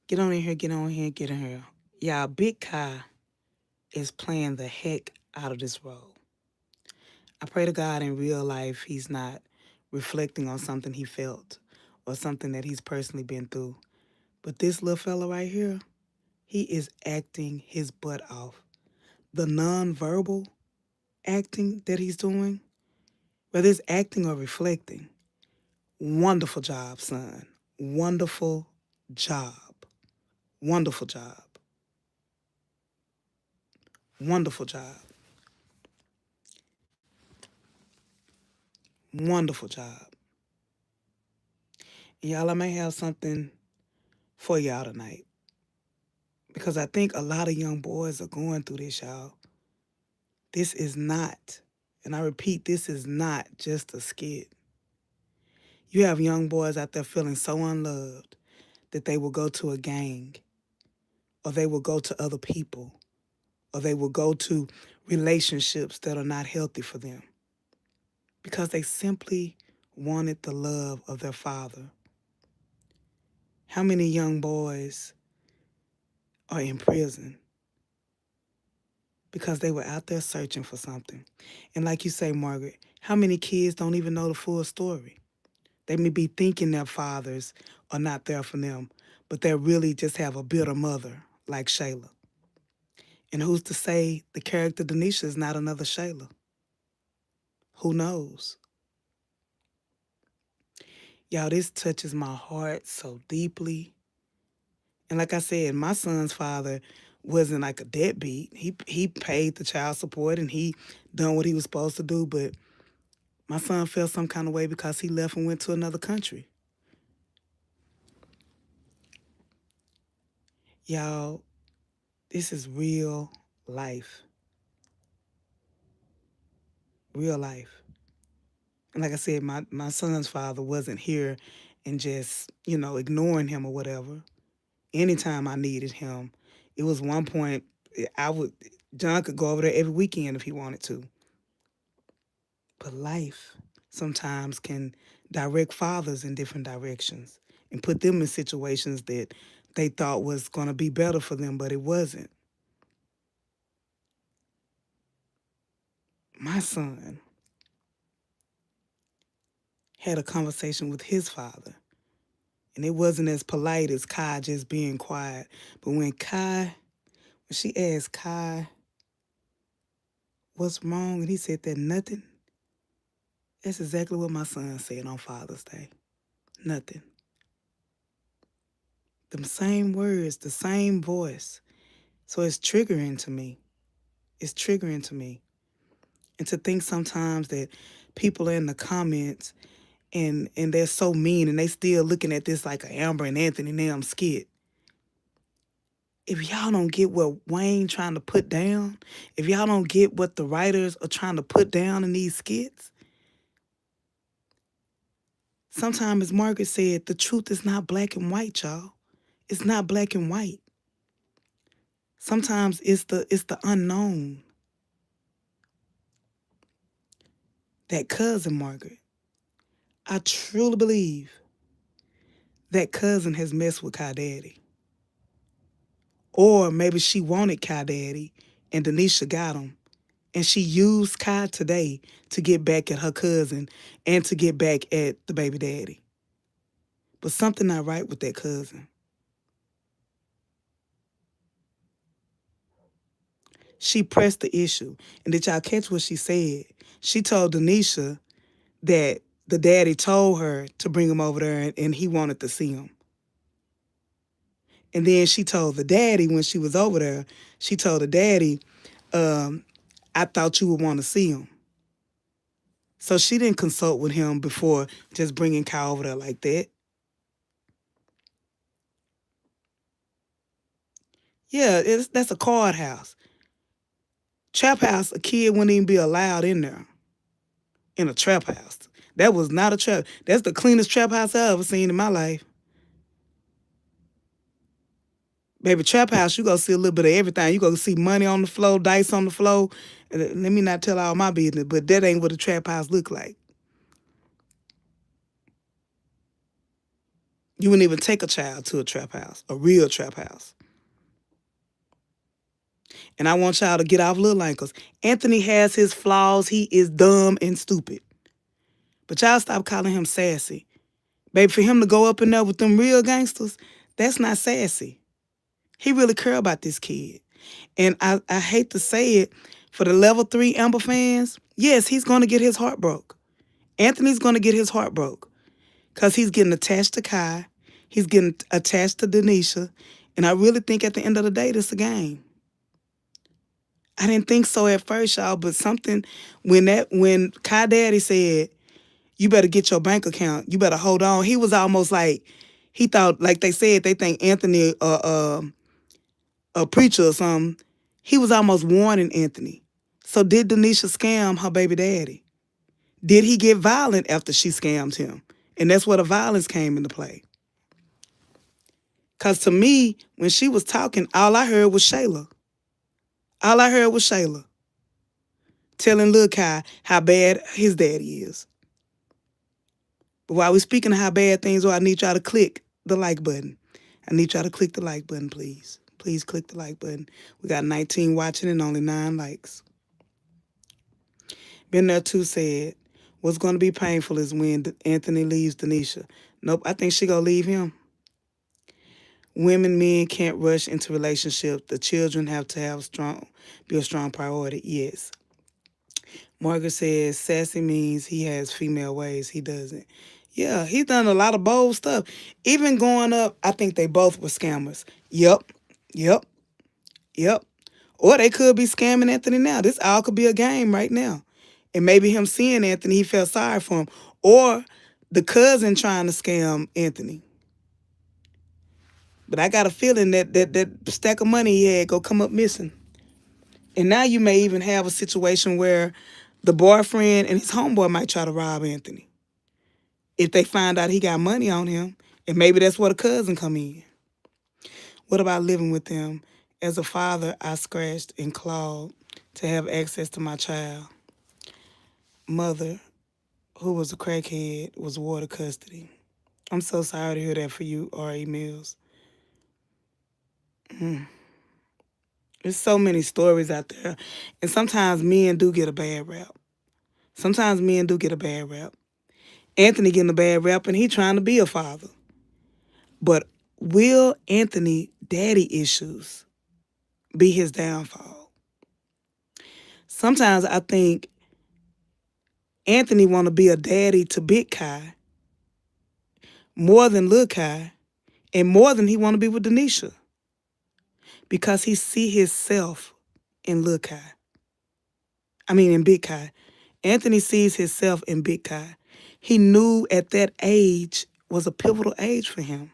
Get on in here, get on here, get in here. Y'all, Big Kai is playing the heck out of this role. I pray to God in real life he's not reflecting on something he felt or something that he's personally been through. But this little fella right here, he is acting his butt off. The nonverbal acting that he's doing, whether it's acting or reflecting, wonderful job, son. Wonderful job. Wonderful job. Wonderful job. Wonderful job. And y'all, I may have something for y'all tonight because I think a lot of young boys are going through this, y'all. This is not, and I repeat, this is not just a skit. You have young boys out there feeling so unloved that they will go to a gang, or they will go to other people, or they will go to relationships that are not healthy for them because they simply wanted the love of their father. How many young boys are in prison because they were out there searching for something? And like you say, Margaret, how many kids don't even know the full story? They may be thinking their fathers are not there for them, but they really just have a bitter mother like Shayla. And who's to say the character Denisha is not another Shayla? Who knows? Y'all, this touches my heart so deeply. And like I said, my son's father wasn't like a deadbeat. He paid the child support and he done what he was supposed to do, but my son felt some kind of way because he left and went to another country. Y'all, this is real life. Real life. And like I said, my son's father wasn't here and just, ignoring him or whatever. Anytime I needed him, it was one point John could go over there every weekend if he wanted to. But life sometimes can direct fathers in different directions and put them in situations that they thought was going to be better for them, but it wasn't. My son had a conversation with his father, and it wasn't as polite as Kai just being quiet. But when she asked Kai what's wrong, and he said that nothing, that's exactly what my son said on Father's Day. Nothing. Them same words, the same voice. So it's triggering to me. It's triggering to me. And to think sometimes that people are in the comments and they're so mean and they still looking at this like a Amber and Anthony Nam skit. If y'all don't get what Wayne trying to put down, if y'all don't get what the writers are trying to put down in these skits, sometimes, as Margaret said, the truth is not black and white, y'all. It's not black and white. Sometimes it's the unknown. That cousin, Margaret, I truly believe that cousin has messed with Kai Daddy. Or maybe she wanted Kai Daddy and Denisha got him. And she used Kai today to get back at her cousin and to get back at the baby daddy. But something not right with that cousin. She pressed the issue. And did y'all catch what she said? She told Denisha that the daddy told her to bring him over there and he wanted to see him. And then she told the daddy when she was over there, she told the daddy, I thought you would want to see him. So she didn't consult with him before just bringing Kai over there like that. Yeah, that's a card house. Trap house, a kid wouldn't even be allowed in there. In a trap house. That was not a trap. That's the cleanest trap house I ever seen in my life. Baby, trap house, you gonna see a little bit of everything. You gonna see money on the floor, dice on the floor. Let me not tell all my business, but that ain't what a trap house look like. You wouldn't even take a child to a trap house, a real trap house. And I want y'all to get off little ankles. Anthony has his flaws. He is dumb and stupid. But y'all stop calling him sassy. Baby, for him to go up in there with them real gangsters, that's not sassy. He really care about this kid. And I hate to say it, for the level 3 Amber fans, yes, he's going to get his heart broke. Anthony's going to get his heart broke because he's getting attached to Kai. He's getting attached to Denisha. And I really think at the end of the day, this is a game. I didn't think so at first, y'all, but something, when Kai Daddy said, you better get your bank account, you better hold on, he was almost like, he thought, like they said, they think Anthony a preacher or something. He was almost warning Anthony. So did Denisha scam her baby daddy? Did he get violent after she scammed him? And that's where the violence came into play. Because to me, when she was talking, all I heard was Shayla. All I heard was Shayla telling Lil Kai how bad his daddy is. But while we're speaking of how bad things are, I need y'all to click the like button. I need y'all to click the like button, please. Please click the like button. We got 19 watching and only 9 likes. Been there too said, what's going to be painful is when Anthony leaves Denisha. Nope, I think she going to leave him. Women, men can't rush into relationships. The children have to be a strong priority. Yes. Margaret says sassy means he has female ways. He doesn't. Yeah, he's done a lot of bold stuff. Even going up, I think they both were scammers. Yep. Or they could be scamming Anthony now. This all could be a game right now. And maybe him seeing Anthony, he felt sorry for him. Or the cousin trying to scam Anthony. But I got a feeling that stack of money he had go come up missing. And now you may even have a situation where the boyfriend and his homeboy might try to rob Anthony. If they find out he got money on him, and maybe that's where the cousin come in. What about living with them? As a father, I scratched and clawed to have access to my child. Mother, who was a crackhead, was awarded custody. I'm so sorry to hear that for you, R.A. Mills. There's so many stories out there. And sometimes men do get a bad rap. Anthony getting a bad rap, and he trying to be a father. But will Anthony daddy issues be his downfall? Sometimes I think Anthony want to be a daddy to Big Kai more than Lil Kai, and more than he want to be with Denisha, because he see himself in Lil Kai. In Big Kai. Anthony sees himself in Big Kai. He knew at that age was a pivotal age for him.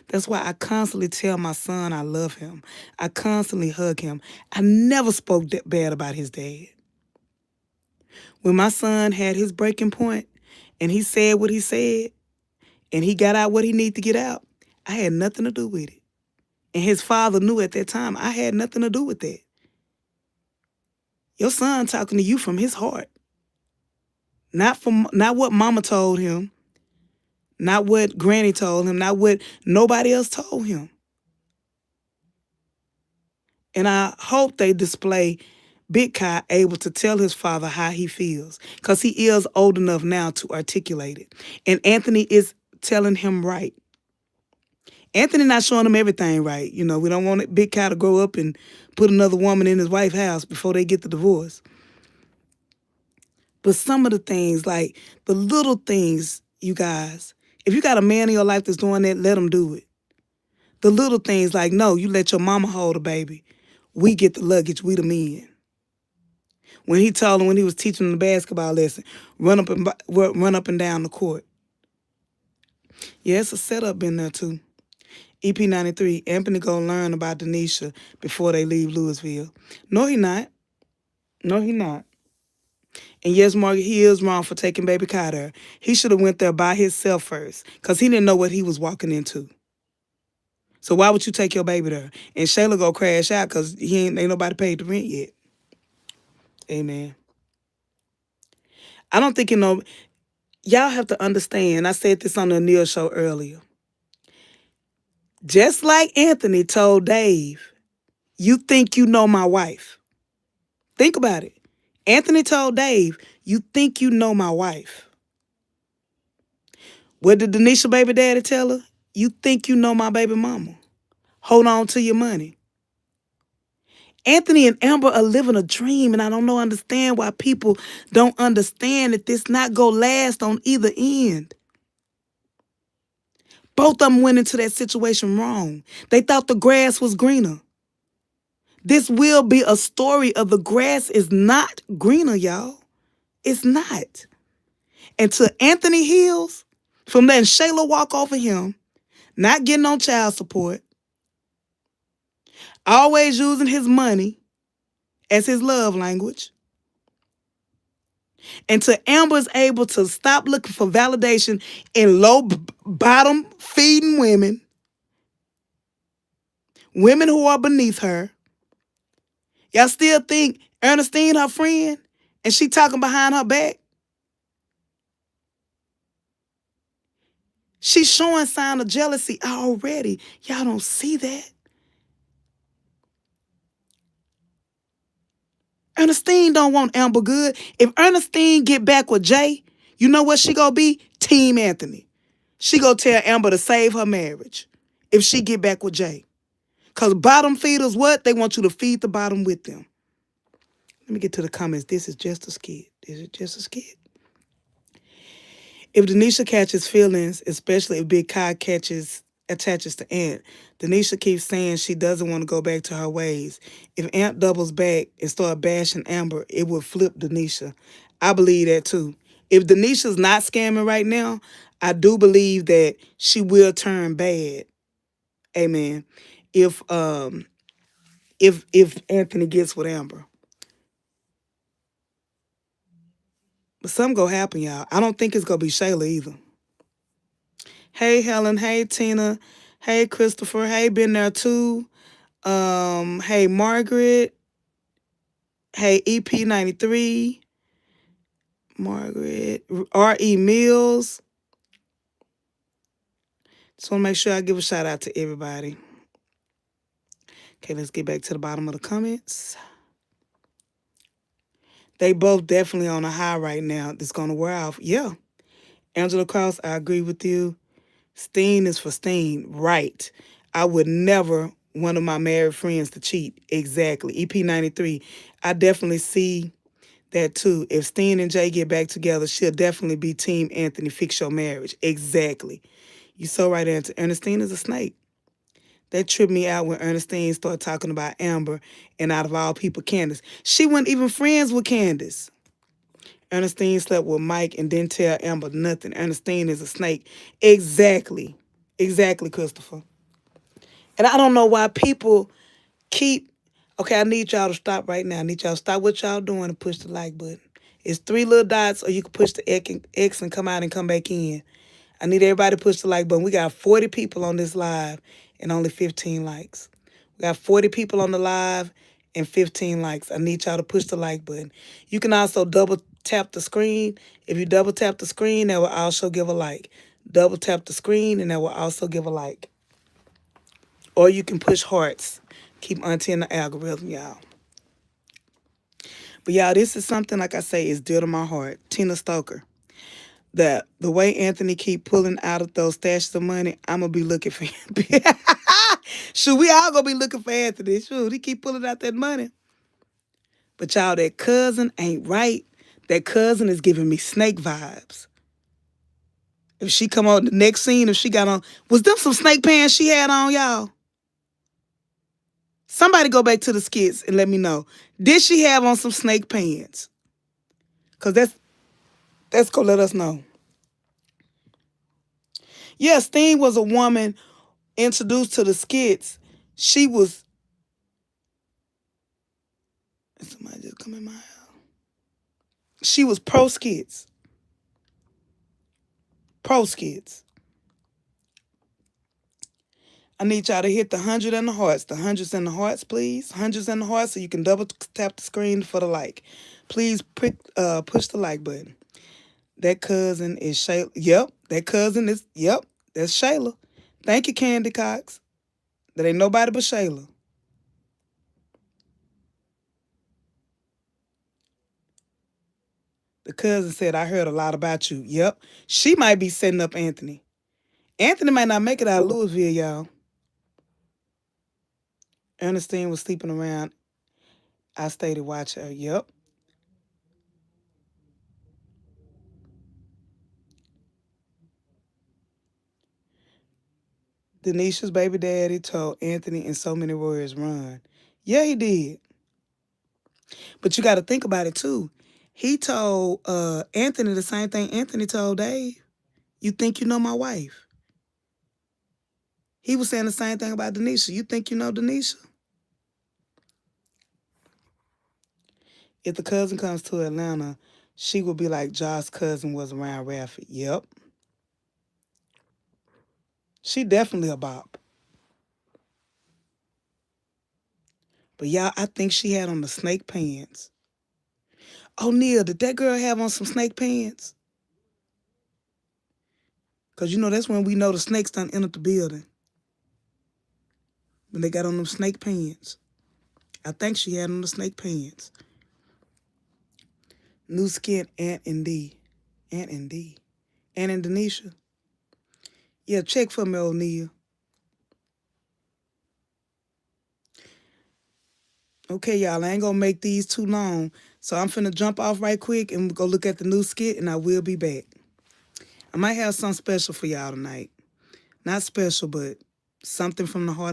That's why I constantly tell my son I love him. I constantly hug him. I never spoke that bad about his dad. When my son had his breaking point and he said what he said and he got out what he needed to get out, I had nothing to do with it. And his father knew at that time I had nothing to do with that. Your son talking to you from his heart. Not what mama told him, not what granny told him, not what nobody else told him. And I hope they display Big Kai able to tell his father how he feels, because he is old enough now to articulate it. And Anthony is telling him right. Anthony not showing him everything right. We don't want Big Kai to grow up and put another woman in his wife's house before they get the divorce. But some of the things, like the little things, you guys, if you got a man in your life that's doing that, let him do it. The little things like, no, you let your mama hold a baby. We get the luggage, we the men. When he told him, when he was teaching him the basketball lesson, run up and down the court. Yeah, it's a setup in there too. EP93, Anthony gonna learn about Denisha before they leave Louisville. No, he not. And yes, Margaret, he is wrong for taking baby Kai there. He should have went there by himself first, because he didn't know what he was walking into. So why would you take your baby there? And Shayla go crash out because ain't nobody paid the rent yet. Amen. I don't think Y'all have to understand, I said this on the Neil show earlier. Just like Anthony told Dave, you think you know my wife. Think about it. Anthony told Dave, you think you know my wife. What did Denisha baby daddy tell her? You think you know my baby mama. Hold on to your money. Anthony and Amber are living a dream, and I don't understand why people don't understand that this not go last on either end. Both of them went into that situation wrong. They thought the grass was greener. This will be a story of the grass is not greener, y'all. It's not. And to Anthony heals, from letting Shayla walk over him, not getting on child support, always using his money as his love language, and to Amber's able to stop looking for validation in bottom feeding women, women who are beneath her. Y'all still think Ernestine her friend and she talking behind her back? She's showing sign of jealousy already. Y'all don't see that. Ernestine don't want Amber good. If Ernestine get back with Jay, you know what she gonna be? Team Anthony. She gonna tell Amber to save her marriage if she get back with Jay. Because bottom feeders, what? They want you to feed the bottom with them. Let me get to the comments. This is just a skit. This is just a skit. If Denisha catches feelings, especially if Big Kai attaches to Ant, Denisha keeps saying she doesn't want to go back to her ways. If Ant doubles back and start bashing Amber, it would flip Denisha. I believe that too. If Denisha's not scamming right now, I do believe that she will turn bad. Amen. If Anthony gets with Amber. But something gonna happen, y'all. I don't think it's gonna be Shayla either. Hey Helen, hey Tina, hey Christopher, hey been there too. Hey Margaret, hey EP93, Margaret, R.E. Mills. Just want to make sure I give a shout out to everybody. Okay, let's get back to the bottom of the comments. They both definitely on a high right now. It's gonna wear off. Yeah. Angela Cross, I agree with you. Steen is for Steen. Right. I would never one of my married friends to cheat. Exactly. EP93. I definitely see that too. If Steen and Jay get back together, she'll definitely be Team Anthony. Fix your marriage. Exactly. You so right, Answer. Ernestine is a snake. That tripped me out when Ernestine started talking about Amber and out of all people, Candace. She wasn't even friends with Candace. Ernestine slept with Mike and didn't tell Amber nothing. Ernestine is a snake. Exactly. Exactly, Christopher. And I don't know why people keep... Okay, I need y'all to stop right now. I need y'all to stop what y'all doing and push the like button. It's 3 little dots, or you can push the X and come out and come back in. I need everybody to push the like button. We got 40 people on this live and only 15 likes. We got 40 people on the live and 15 likes. I need y'all to push the like button. You can also double tap the screen. If you double tap the screen, that will also give a like. Double tap the screen and that will also give a like. Or you can push hearts. Keep Auntie in the algorithm, y'all. But y'all, this is something, like I say, is dear to my heart. Tina Stoker. The way Anthony keep pulling out of those stashes of money, I'm going to be looking for him. Shoot, we all going to be looking for Anthony. Shoot, he keep pulling out that money. But y'all, that cousin ain't right. That cousin is giving me snake vibes. If she come on the next scene, if she got on... Was them some snake pants she had on, y'all? Somebody go back to the skits and let me know. Did she have on some snake pants? Because that's going to let us know. Yeah, Steen was a woman introduced to the skits. She was... Somebody just come in my house. She was pro skits. Pro skits. I need y'all to hit the 100 and the hearts. The hundreds and the hearts, please. Hundreds and the hearts so you can double tap the screen for the like. Please push the like button. That cousin is Shayla. Yep, that cousin is, yep, that's Shayla. Thank you, Candy Cox. That ain't nobody but Shayla. The cousin said, I heard a lot about you. Yep. She might be setting up Anthony. Anthony might not make it out of Louisville, y'all. Ernestine was sleeping around. I stayed to watch her. Yep. Denisha's baby daddy told Anthony in so many words, run. Yeah, he did. But you got to think about it too. He told Anthony the same thing Anthony told Dave. You think you know my wife. He was saying the same thing about Denisha. You think you know Denisha? If the cousin comes to Atlanta, she will be like Josh's cousin was around Raffy. Yep. She definitely a bop. But y'all, I think she had on the snake pants. Oh, Neil, did that girl have on some snake pants? Because you know that's when we know the snakes done entered the building. When they got on them snake pants. I think she had on the snake pants. New Skit, Aunt and D. Aunt and D. Aunt and Denisha. Yeah, check for me, O'Neal. Okay, y'all, I ain't gonna make these too long. So I'm finna jump off right quick and go look at the new skit, and I will be back. I might have something special for y'all tonight. Not special, but something from the heart of